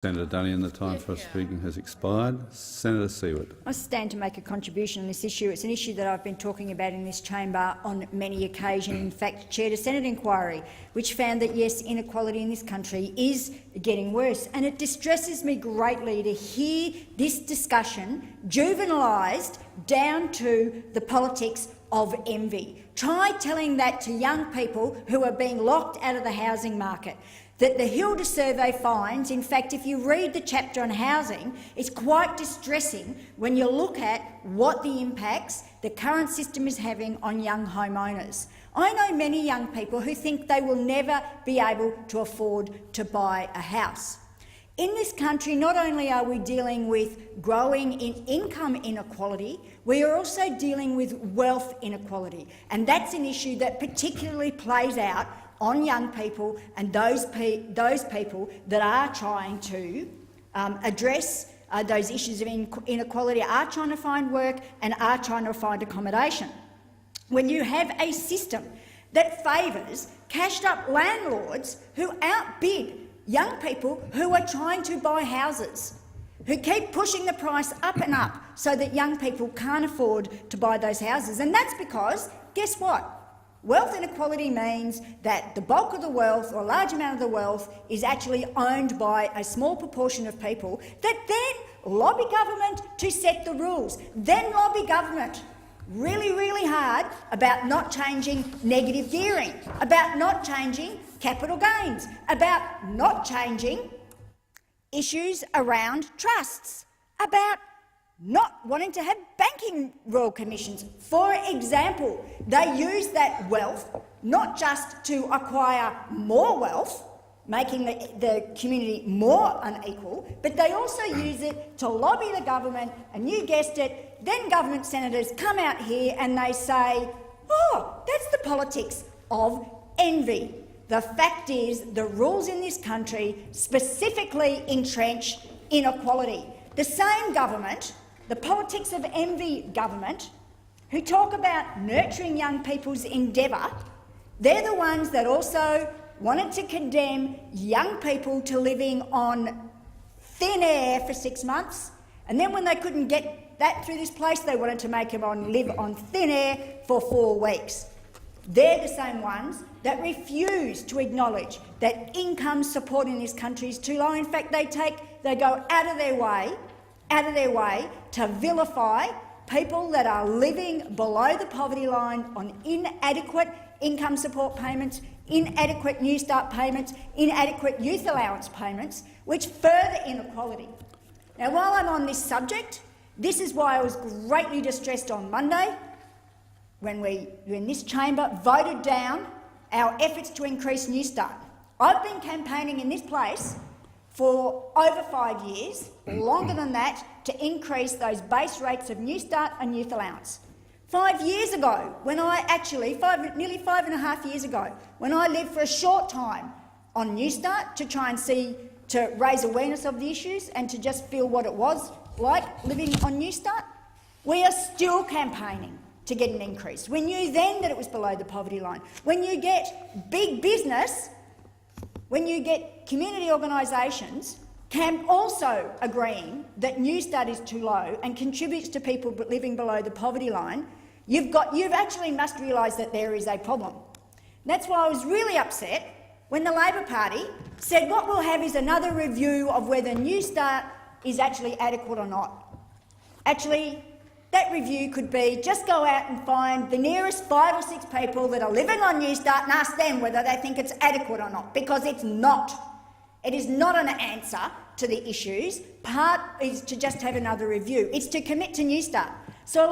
Senator Dunian, the time for speaking has expired. Senator Siewert. I stand to make a contribution on this issue. It's an issue that I've been talking about in this chamber on many occasions. In fact, chaired a Senate inquiry which found that, yes, inequality in this country is getting worse. And it distresses me greatly to hear this discussion juvenalised down to the politics of envy. Try telling that to young people who are being locked out of the housing market. That the Hilda survey finds, in fact, if you read the chapter on housing, it's quite distressing when you look at what the impacts the current system is having on young homeowners. I know many young people who think they will never be able to afford to buy a house. In this country, not only are we dealing with growing income inequality, we are also dealing with wealth inequality, and that's an issue that particularly plays out on young people and those people that are trying to address those issues of inequality, are trying to find work and are trying to find accommodation. When you have a system that favours cashed-up landlords who outbid young people who are trying to buy houses, who keep pushing the price up and up so that young people can't afford to buy those houses. And that's because, guess what? Wealth inequality means that the bulk of the wealth, or a large amount of the wealth, is actually owned by a small proportion of people that then lobby government to set the rules, then lobby government really hard about not changing negative gearing, about not changing capital gains, about not changing issues around trusts, about not wanting to have banking royal commissions. For example, they use that wealth not just to acquire more wealth, making the community more unequal, but they also use it to lobby the government, and you guessed it, then government senators come out here and they say, oh, that's the politics of envy. The fact is the rules in this country specifically entrench inequality. The same government, the politics of envy government, who talk about nurturing young people's endeavour, they're the ones that also wanted to condemn young people to living on thin air for 6 months, and then when they couldn't get that through this place, they wanted to make them live on thin air for 4 weeks. They're the same ones that refuse to acknowledge that income support in this country is too low. In fact, they go out of their way to vilify people that are living below the poverty line on inadequate income support payments, inadequate New Start payments, inadequate youth allowance payments, which further inequality. Now, while I'm on this subject, this is why I was greatly distressed on Monday when we, in this chamber, voted down our efforts to increase New Start. I've been campaigning in this place for over 5 years, longer than that, to increase those base rates of New Start and youth allowance. 5 years ago, when I nearly 5.5 years ago, when I lived for a short time on New Start to try and to raise awareness of the issues and to just feel what it was like living on New Start, we are still campaigning to get an increase. We knew then that it was below the poverty line. When you get big business, when you get community organisations also agreeing that New Start is too low and contributes to people living below the poverty line, you've actually must realise that there is a problem. That's why I was really upset when the Labor Party said what we'll have is another review of whether New Start is actually adequate or not. Actually, that review could be just go out and find the nearest 5 or 6 people that are living on New Start and ask them whether they think it's adequate or not, because it's not. It is not an answer to the issues. Part is to just have another review. It's to commit to New Start. So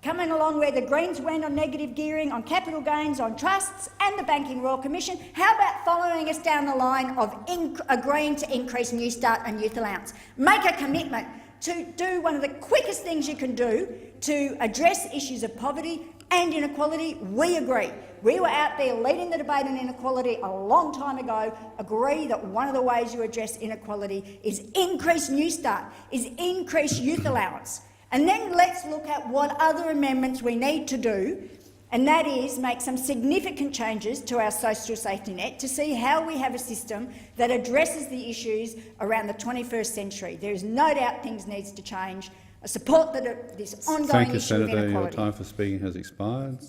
coming along where the Greens went on negative gearing, on capital gains, on trusts and the Banking Royal Commission, how about following us down the line of agreeing to increase New Start and youth allowance? Make a commitment to do one of the quickest things you can do to address issues of poverty and inequality. We agree. We were out there leading the debate on inequality a long time ago, agree that one of the ways you address inequality is increase New Start, is increase youth allowance. And then let's look at what other amendments we need to do and that is make some significant changes to our social safety net to see how we have a system that addresses the issues around the 21st century. There is no doubt things need to change. I support this ongoing Thank you, issue of Senator. Your inequality. time for speaking has expired.